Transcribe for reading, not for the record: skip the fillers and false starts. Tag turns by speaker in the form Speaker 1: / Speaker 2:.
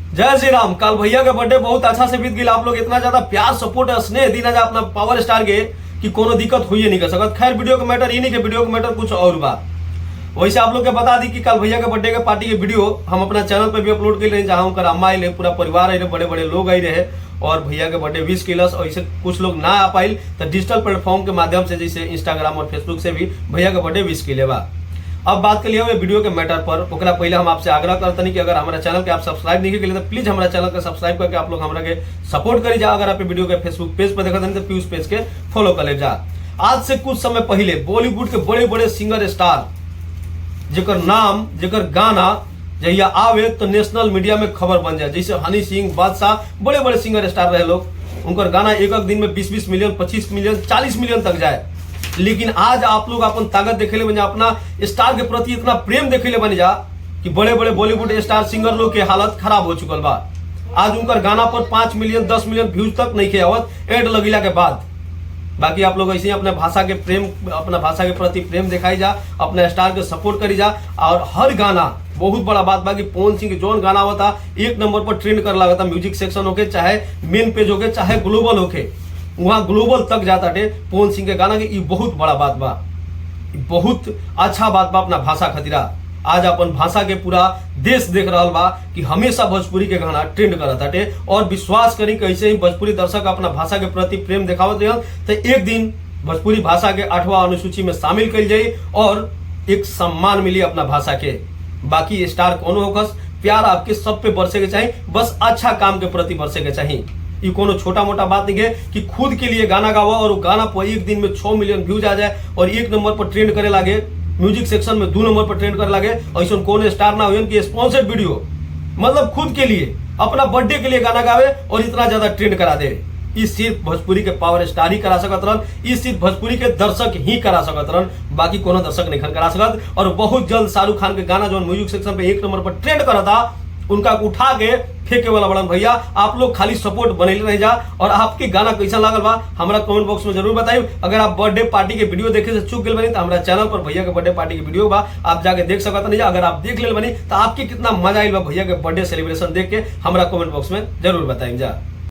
Speaker 1: जय श्री राम। कल भैया के बर्थडे बहुत अच्छा से बीत गया। आप लोग इतना ज्यादा प्यार सपोर्ट स्नेह दीना जा अपना पावर स्टार के कि कोनो दिक्कत हुई नहीं कर सकत। खैर वीडियो का मैटर ये नहीं कि वीडियो का मैटर कुछ और बा। वैसे आप लोग के बता दी कि कल भैया के बर्थडे के पार्टी के वीडियो हम अपना चैनल पे भी अपलोड कर रहे हैं, जहाँ उनका अम्मा आई पूरा परिवार आई, बड़े बड़े लोग आई रहे और भैया के बर्थडे विश किलस। और ऐसे कुछ लोग ना आ पाइल तो डिजिटल प्लेटफॉर्म के माध्यम से जैसे इंस्टाग्राम और फेसबुक से भी भैया के बर्थडे विश किले बा। अब बात कर लिया वीडियो के मैटर पर। ओकरा पहले हम आपसे आग्रह करते नहीं कि अगर हमारा चैनल के आप सब्सक्राइब नहीं किए तो प्लीज हमारा चैनल के सब्सक्राइब करके आप लोग हमारा के सपोर्ट करी जा। अगर आप वीडियो के फेसबुक पेज पर देखा तो प्यूज पेज के फॉलो कर ले जा। आज से कुछ समय पहले बॉलीवुड के बड़े बड़े सिंगर स्टार जेकर नाम जेकर गाना जहिया आवे तो नेशनल मीडिया में खबर बन जाए, जैसे हनी सिंह, बादशाह, बड़े बड़े सिंगर स्टार रहे लोग, उनकर गाना एक दिन में 20-20 मिलियन, 25 मिलियन, 40 मिलियन तक जाए। लेकिन आज आप लोग अपन ताकत देखे बन जा, अपना स्टार के प्रति इतना प्रेम देखे बन जा कि बड़े बड़े बॉलीवुड स्टार सिंगर लोग के हालत खराब हो चुकल बा। आज उनकर गाना पर 5 मिलियन 10 मिलियन व्यूज तक नहीं खे आवत एड लगेला के बाद। बाकी आप लोग ऐसे ही अपने भाषा के प्रेम, अपना भाषा के प्रति प्रेम दिखाई जा, अपने स्टार के सपोर्ट करी जा। और हर गाना बहुत बड़ा बात बा कि पवन सिंह के जोन गाना होता एक नंबर पर ट्रेंड कर लगा था। म्यूजिक सेक्शन होके चाहे मेन पेज होके चाहे ग्लोबल होके, वहां ग्लोबल तक जाता थे पवन सिंह के गाना के। ये बहुत बड़ा बात बा, बहुत अच्छा बात बा अपना भाषा खतीरा। आज अपन भाषा के पूरा देश देख रहा बा कि हमेशा भोजपुरी के गाना ट्रेंड करत हटे। और विश्वास करी कि ऐसे ही भोजपुरी दर्शक अपना भाषा के प्रति प्रेम दिखावत रहे तो एक दिन भोजपुरी भाषा के 8वां अनुसूची में शामिल कर जाये और एक सम्मान मिली अपना भाषा के। बाकी स्टार कोनो होकस, प्यार आपके सब पे बरसे के चाहिए, बस अच्छा काम के प्रति बरसे के चाहिए। ये कोनो छोटा मोटा बात नहीं है कि खुद के लिए गाना गावा और वो गाना पर एक दिन में 6 मिलियन व्यूज आ जाए और 1 नंबर पर ट्रेंड करे लागे, म्यूजिक सेक्शन में 2 नंबर पर ट्रेंड करे लागे। ऐसा कौन स्टार ना हो कि स्पॉन्सर्ड वीडियो मतलब खुद के लिए अपना बर्थडे के लिए गाना गावे और इतना ज्यादा ट्रेंड करा दे। इस सिर्फ भोजपुरी के पावर स्टार ही करा सकत रहन, इस सिर्फ भोजपुरी के दर्शक ही करा सकत रहन, बाकी कोनो दर्शक नहीं करा सकत। और बहुत जल्द शाहरुख खान के गाना जो म्यूजिक सेक्शन पे 1 नंबर पर ट्रेंड करा था उनका उठा के फेंके वाला बड़न। भैया आप लोग खाली सपोर्ट बनेले रह जा। और आपके गाना कैसा लागल बा हमारा कमेंट बॉक्स में जरूर बताइए। अगर आप बर्थडे पार्टी के वीडियो देखे से चूक गए बनी तो हमारा चैनल पर भैया के बर्थडे पार्टी के वीडियो बा, आप जाके देख सकत नहीं। अगर आप देख ले बनी तो आपके कितना मजा आइल बा भैया के बर्थडे सेलिब्रेशन देख के हमारा कमेंट बॉक्स में जरूर बताइए जा।